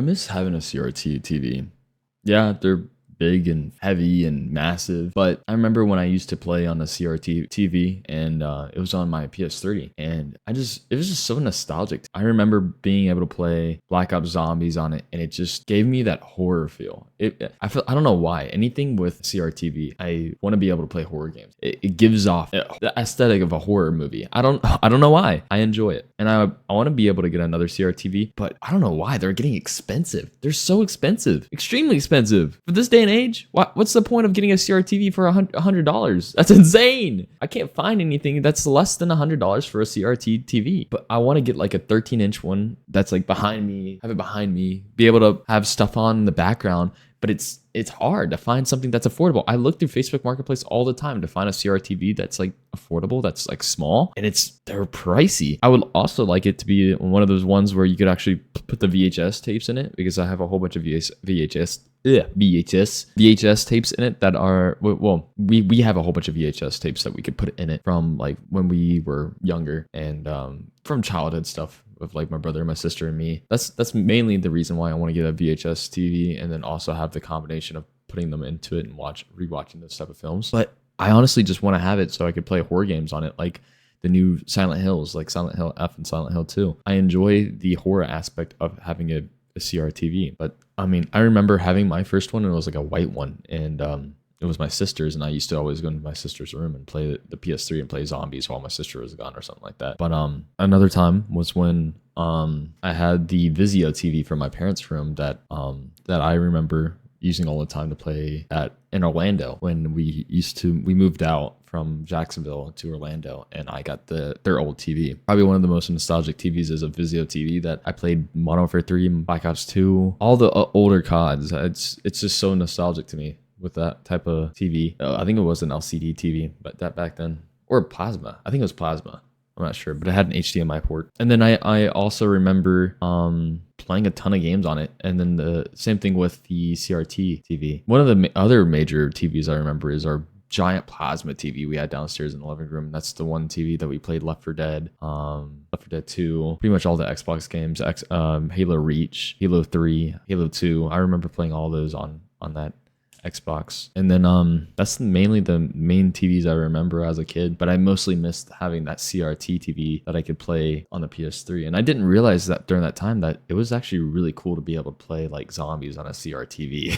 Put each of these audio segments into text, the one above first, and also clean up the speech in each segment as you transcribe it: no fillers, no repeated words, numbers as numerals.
miss having a CRT TV. Yeah, they're big and heavy and massive. But I remember when I used to play on the CRT TV and it was on my PS3 and it was just so nostalgic. I remember being able to play Black Ops Zombies on it and it just gave me that horror feel. I don't know why. Anything with CRTV, I want to be able to play horror games. It gives off the aesthetic of a horror movie. I don't know why. I enjoy it. And I want to be able to get another CRTV, but I don't know why they're getting expensive. They're so expensive, extremely expensive. For this day and age, what's the point of getting a CRTV for $100? That's insane. I can't find anything that's less than $100 for a CRT TV. But I want to get like a 13-inch one that's like behind me, have it behind me, be able to have stuff on in the background. But it's hard to find something that's affordable. I look through Facebook Marketplace all the time to find a CRTV that's like affordable, that's like small, and they're pricey. I would also like it to be one of those ones where you could actually put the VHS tapes in it, because I have a whole bunch of VHS tapes in it that are, well, we have a whole bunch of VHS tapes that we could put in it from like when we were younger and from childhood stuff with like my brother, my sister, and me. That's mainly the reason why I want to get a VHS TV, and then also have the combination of putting them into it and rewatching those type of films. But I honestly just want to have it so I could play horror games on it, like the new Silent Hills, like Silent Hill F and Silent Hill 2. I enjoy the horror aspect of having a CRTV. But I mean, I remember having my first one and it was like a white one, and it was my sister's, and I used to always go into my sister's room and play the PS3 and play zombies while my sister was gone or something like that. But another time was when I had the Vizio TV from my parents' room that I remember using all the time to play at in Orlando when we moved out from Jacksonville to Orlando, and I got their old TV. Probably one of the most nostalgic TVs is a Vizio TV that I played Modern Warfare 3, Black Ops 2, all the older CODs. It's just so nostalgic to me with that type of TV. I think it was an LCD TV, but that back then, or plasma. I think it was plasma. I'm not sure, but it had an HDMI port. And then I also remember playing a ton of games on it. And then the same thing with the CRT TV. One of the other major TVs I remember is our giant plasma TV we had downstairs in the living room. That's the one TV that we played Left 4 Dead, Left 4 Dead 2, pretty much all the Xbox games, Halo Reach, Halo 3, Halo 2. I remember playing all those on that Xbox. And then that's mainly the main TVs I remember as a kid, but I mostly missed having that CRT TV that I could play on the PS3. And I didn't realize that during that time that it was actually really cool to be able to play like zombies on a CRTV.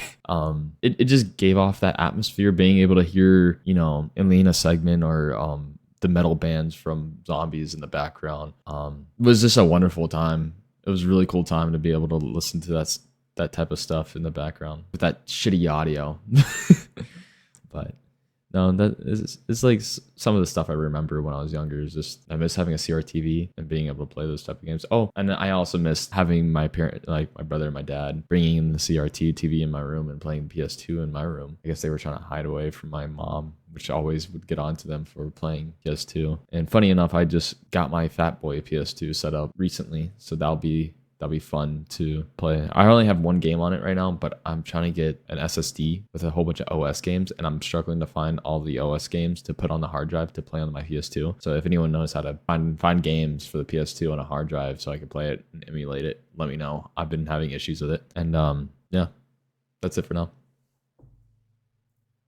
It just gave off that atmosphere, being able to hear, you know, Elena Segment or the metal bands from Zombies in the background. It was just a wonderful time. It was a really cool time to be able to listen to that type of stuff in the background with that shitty audio. But no, it's like some of the stuff I remember when I was younger is just, I miss having a CRTV and being able to play those type of games. Oh, and I also missed having my parent, like my brother and my dad, bringing in the CRT TV in my room and playing PS2 in my room. I guess they were trying to hide away from my mom, which always would get onto them for playing PS2. And funny enough, I just got my Fat Boy PS2 set up recently, so that'll be fun to play. I only have one game on it right now, but I'm trying to get an SSD with a whole bunch of OS games, and I'm struggling to find all the OS games to put on the hard drive to play on my PS2. So if anyone knows how to find games for the PS2 on a hard drive so I can play it and emulate it, let me know. I've been having issues with it. And yeah, that's it for now.